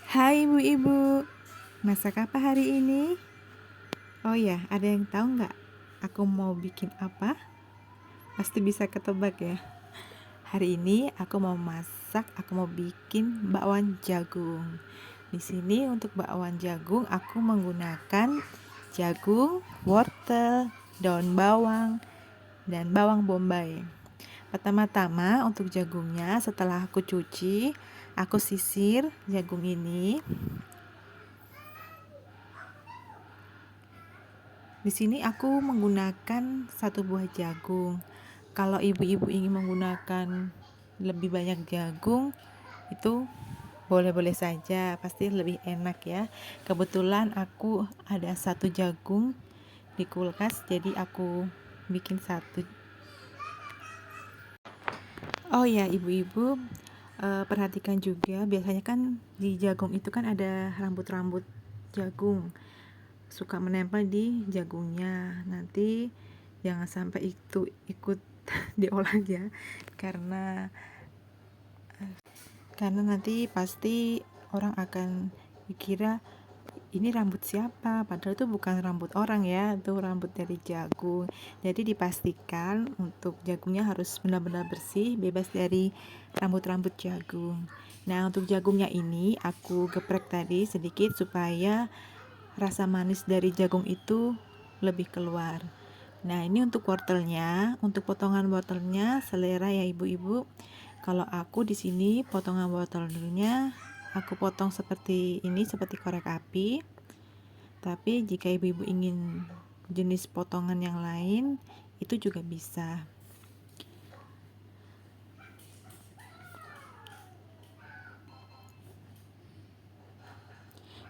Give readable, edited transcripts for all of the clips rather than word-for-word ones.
Hai ibu-ibu, masak apa hari ini? Oh ya, ada yang tahu nggak aku mau bikin apa? Pasti bisa ketebak ya. Hari ini aku mau bikin bakwan jagung. Di sini untuk bakwan jagung aku menggunakan jagung, wortel, daun bawang, dan bawang bombay. Pertama-tama untuk jagungnya setelah aku cuci, aku sisir jagung ini. Di sini aku menggunakan satu buah jagung. Kalau ibu-ibu ingin menggunakan lebih banyak jagung, itu boleh-boleh saja, pasti lebih enak ya. Kebetulan aku ada satu jagung di kulkas, jadi aku bikin satu. Oh ya, ibu-ibu, perhatikan juga, biasanya kan di jagung itu kan ada rambut-rambut jagung suka menempel di jagungnya. Nanti jangan sampai itu ikut diolah ya, karena nanti pasti orang akan dikira ini rambut siapa, padahal itu bukan rambut orang ya, itu rambut dari jagung. Jadi dipastikan untuk jagungnya harus benar-benar bersih, bebas dari rambut-rambut jagung. Nah, untuk jagungnya ini aku geprek tadi sedikit supaya rasa manis dari jagung itu lebih keluar. Nah, ini untuk wortelnya, untuk potongan wortelnya selera ya ibu-ibu. Kalau aku di sini potongan wortelnya aku potong seperti ini, seperti korek api. Tapi jika ibu-ibu ingin jenis potongan yang lain, itu juga bisa.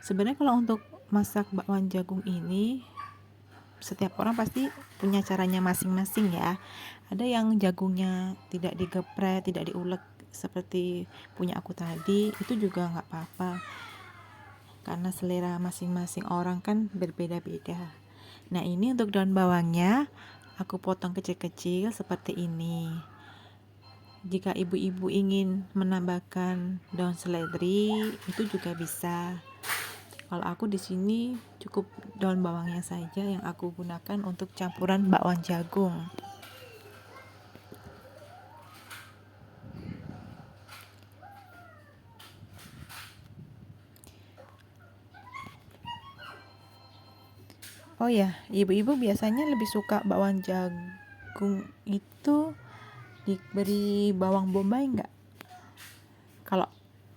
Sebenarnya kalau untuk masak bakwan jagung ini, setiap orang pasti punya caranya masing-masing ya. Ada yang jagungnya tidak digeprek, tidak diulek seperti punya aku tadi, itu juga nggak apa-apa, karena selera masing-masing orang kan berbeda-beda. Nah, ini untuk daun bawangnya aku potong kecil-kecil seperti ini. Jika ibu-ibu ingin menambahkan daun seledri, itu juga bisa. Kalau aku di sini cukup daun bawangnya saja yang aku gunakan untuk campuran bakwan jagung. Oh ya, ibu-ibu biasanya lebih suka bakwan jagung itu diberi bawang bombay enggak? Kalau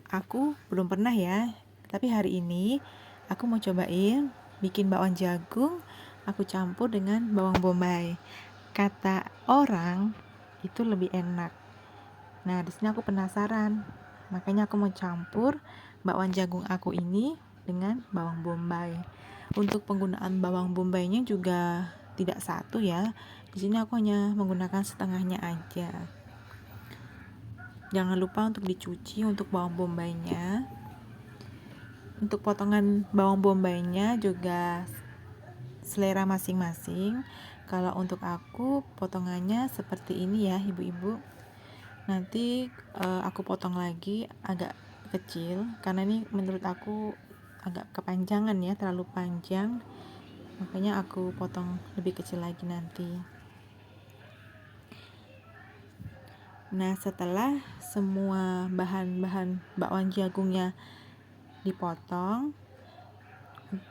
aku belum pernah ya, tapi hari ini aku mau cobain bikin bakwan jagung, aku campur dengan bawang bombay. Kata orang itu lebih enak. Nah, di sini aku penasaran, makanya aku mau campur bakwan jagung aku ini dengan bawang bombay. Untuk penggunaan bawang bombaynya juga tidak satu ya. Di sini aku hanya menggunakan setengahnya aja. Jangan lupa untuk dicuci untuk bawang bombaynya. Untuk potongan bawang bombaynya juga selera masing-masing. Kalau untuk aku potongannya seperti ini ya, ibu-ibu. Nanti aku potong lagi agak kecil karena ini menurut aku agak kepanjangan ya, terlalu panjang, makanya aku potong lebih kecil lagi nanti. Nah, setelah semua bahan-bahan bakwan jagungnya dipotong,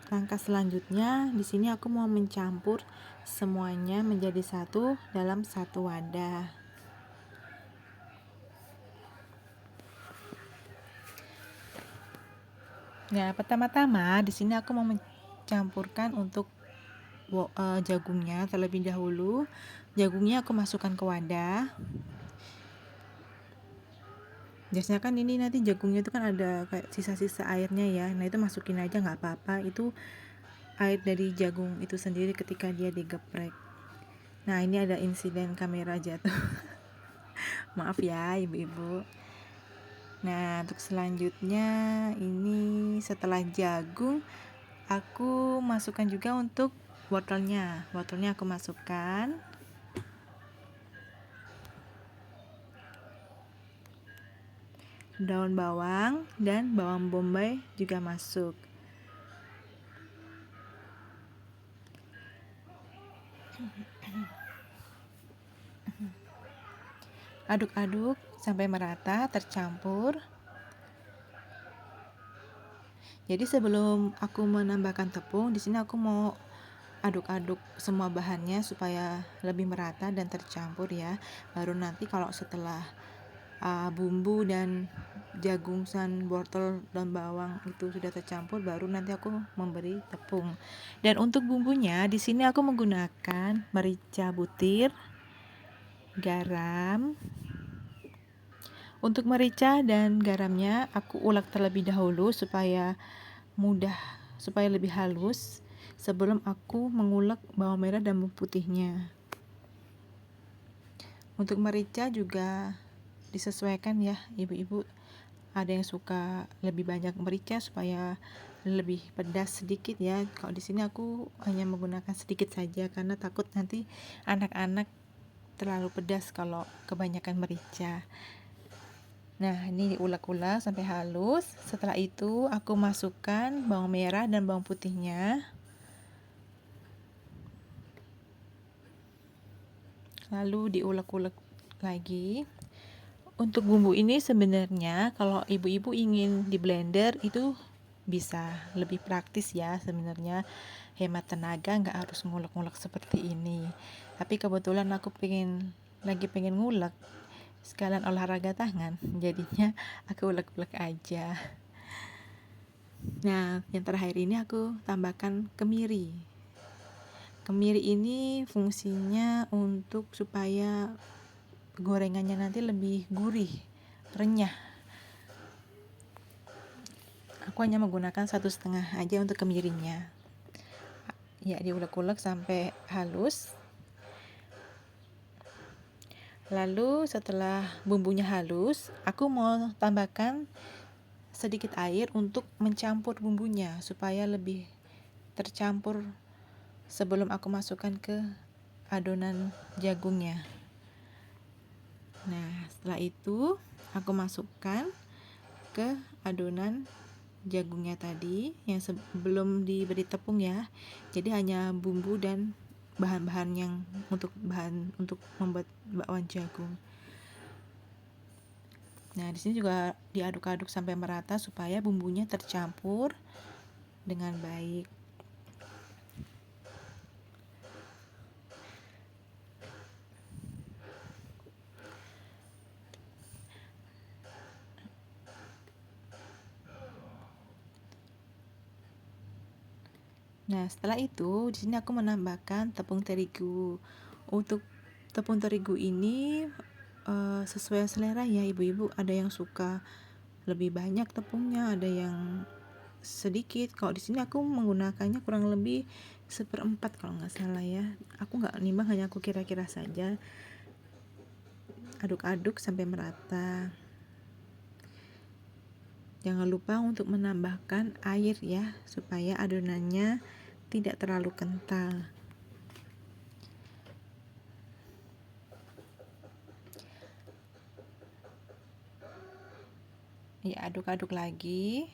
langkah selanjutnya di sini aku mau mencampur semuanya menjadi satu dalam satu wadah. Nah, pertama-tama di sini aku mau mencampurkan untuk jagungnya terlebih dahulu. Jagungnya aku masukkan ke wadah. Biasanya kan ini nanti jagungnya itu kan ada kayak sisa-sisa airnya ya. Nah, itu masukin aja nggak apa-apa. Itu air dari jagung itu sendiri ketika dia digeprek. Nah, ini ada insiden kamera jatuh. Maaf ya ibu-ibu. Nah, untuk selanjutnya ini setelah jagung aku masukkan juga untuk wortelnya. Wortelnya aku masukkan. daun bawang, dan bawang bombay juga masuk. Aduk-aduk sampai merata, tercampur. Jadi sebelum aku menambahkan tepung, di sini aku mau aduk-aduk semua bahannya supaya lebih merata dan tercampur ya. Baru nanti kalau setelah bumbu dan jagung, wortel dan bawang itu sudah tercampur, baru nanti aku memberi tepung. Dan untuk bumbunya di sini aku menggunakan merica butir, garam. Untuk merica dan garamnya aku ulek terlebih dahulu supaya lebih halus sebelum aku mengulek bawang merah dan bawang putihnya. Untuk merica juga disesuaikan ya ibu-ibu, ada yang suka lebih banyak merica supaya lebih pedas sedikit ya. Kalau di sini aku hanya menggunakan sedikit saja karena takut nanti anak-anak terlalu pedas kalau kebanyakan merica. Nah, ini diulek-ulek sampai halus. Setelah itu aku masukkan bawang merah dan bawang putihnya. Lalu diulek-ulek lagi. Untuk bumbu ini sebenarnya kalau ibu-ibu ingin di blender itu bisa lebih praktis ya, sebenarnya hemat tenaga, nggak harus ngulek-ngulek seperti ini. Tapi kebetulan aku lagi pengen ngulek sekalian olahraga tangan, jadinya aku ulek-ulek aja. Nah, yang terakhir ini aku tambahkan kemiri. Kemiri ini fungsinya untuk supaya gorengannya nanti lebih gurih, renyah. Aku hanya menggunakan 1,5 aja untuk kemirinya. Ya, diulek-ulek sampai halus. Lalu setelah bumbunya halus, aku mau tambahkan sedikit air untuk mencampur bumbunya supaya lebih tercampur sebelum aku masukkan ke adonan jagungnya. Nah, setelah itu aku masukkan ke adonan jagungnya tadi yang sebelum diberi tepung ya. Jadi hanya bumbu dan bahan-bahan yang untuk membuat bakwan jagung. Nah, di sini juga diaduk-aduk sampai merata supaya bumbunya tercampur dengan baik. Nah, setelah itu di sini aku menambahkan tepung terigu. Untuk tepung terigu ini sesuai selera ya ibu-ibu. Ada yang suka lebih banyak tepungnya, ada yang sedikit. Kalau di sini aku menggunakannya kurang lebih 1/4 kalau nggak salah ya. Aku nggak nimbang, hanya aku kira-kira saja. Aduk-aduk sampai merata. Jangan lupa untuk menambahkan air ya, supaya adonannya tidak terlalu kental. Ya, aduk-aduk lagi.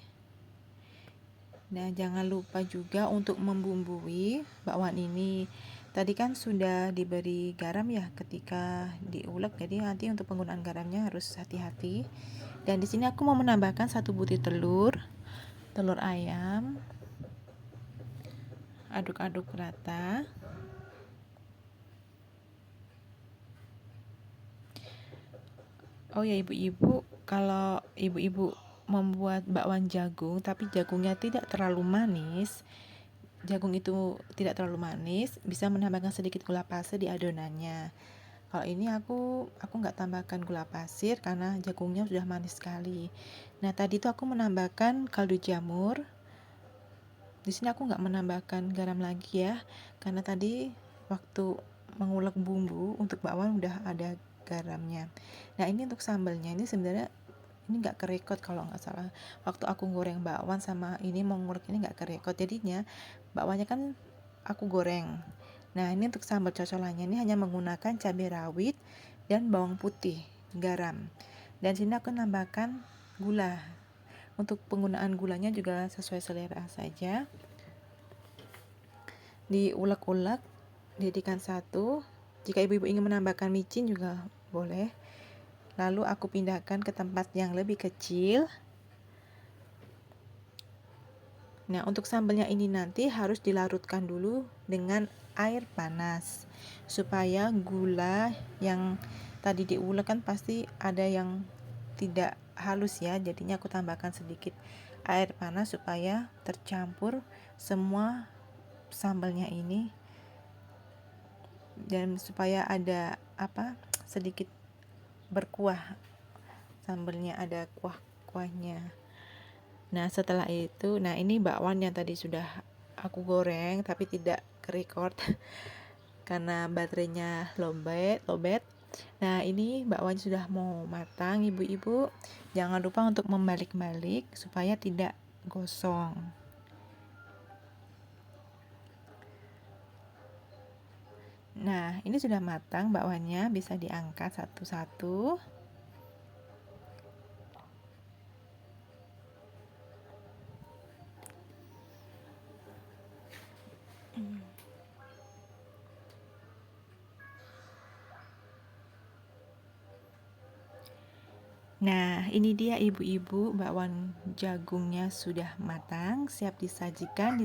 Nah, jangan lupa juga untuk membumbui bakwan ini. Tadi kan sudah diberi garam ya ketika diulek, jadi nanti untuk penggunaan garamnya harus hati-hati. Dan di sini aku mau menambahkan 1 butir telur ayam. Aduk-aduk rata. Oh ya ibu-ibu, kalau ibu-ibu membuat bakwan jagung tapi jagungnya tidak terlalu manis, bisa menambahkan sedikit gula pasir di adonannya. Kalau ini aku nggak tambahkan gula pasir karena jagungnya sudah manis sekali. Nah, tadi itu aku menambahkan kaldu jamur. Di sini aku nggak menambahkan garam lagi ya, karena tadi waktu mengulek bumbu untuk bakwan udah ada garamnya. Nah, ini untuk sambalnya ini sebenarnya ini nggak kerekot kalau nggak salah. Waktu aku goreng bakwan sama ini mau ngulek ini nggak kerekot, jadinya bakwannya kan aku goreng. Nah, ini untuk sambal cocolannya ini hanya menggunakan cabai rawit dan bawang putih, garam. Dan sini aku nambahkan gula. Untuk penggunaan gulanya juga sesuai selera saja. Diulek-ulek, jadikan satu. Jika ibu-ibu ingin menambahkan micin juga boleh. Lalu aku pindahkan ke tempat yang lebih kecil. Nah, untuk sambelnya ini nanti harus dilarutkan dulu dengan air panas supaya gula yang tadi diulek kan pasti ada yang tidak halus ya, jadinya aku tambahkan sedikit air panas supaya tercampur semua sambalnya ini dan supaya ada sedikit berkuah, sambalnya ada kuah-kuahnya. Nah, setelah itu, ini bakwan yang tadi sudah aku goreng tapi tidak ke-record karena baterainya lowbat. Nah, ini bakwan sudah mau matang, ibu-ibu. Jangan lupa untuk membalik-balik supaya tidak gosong. Nah, ini sudah matang bakwannya, bisa diangkat satu-satu. Nah, ini dia ibu-ibu, bakwan jagungnya sudah matang, siap disajikan di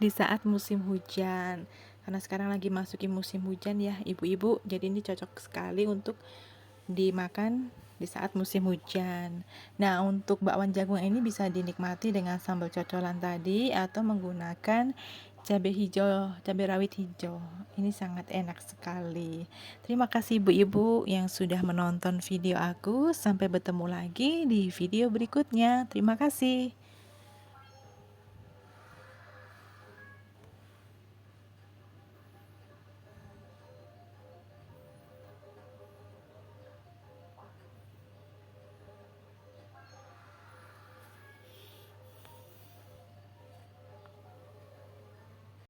saat musim hujan. Karena sekarang lagi masuki musim hujan ya, ibu-ibu. Jadi ini cocok sekali untuk dimakan di saat musim hujan. Nah, untuk bakwan jagung ini bisa dinikmati dengan sambal cocolan tadi atau menggunakan cabai rawit hijau. Ini sangat enak sekali. Terima kasih ibu-ibu yang sudah menonton video aku. Sampai bertemu lagi di video berikutnya. Terima kasih.